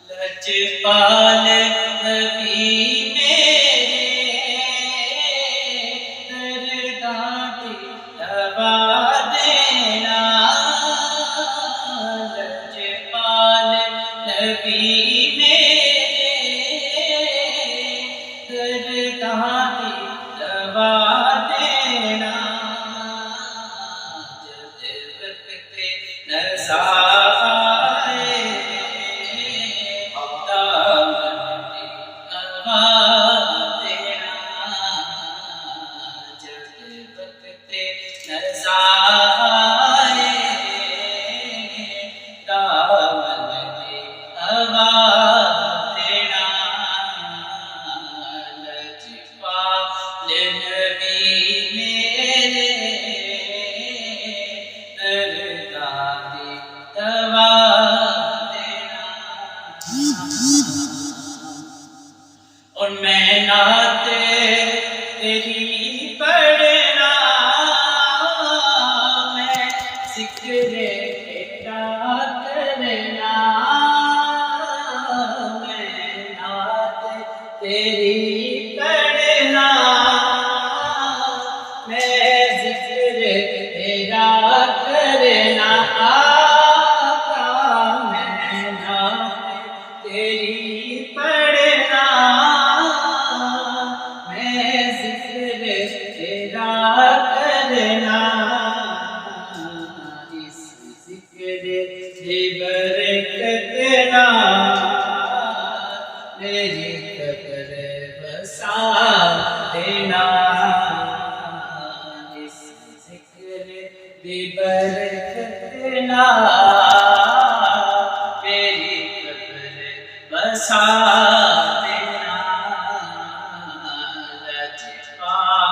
لجپال نبی میرے درداں کی دوا دینا، لجپال نبی میرے درداں کی دوا دینا، جب وقت نزا اور میں نعت تیری پڑھنا، میں ذکر تیرا کرنا، میں نعت تیری پڑھنا، میں ذکر تیرا کرنا، آقا میں نعت تیری پڑھنا، اس ذکر کی برکت میری قبر بسا دینا، اس ذکر کی برکت میری قبر بسا دینا، لجپال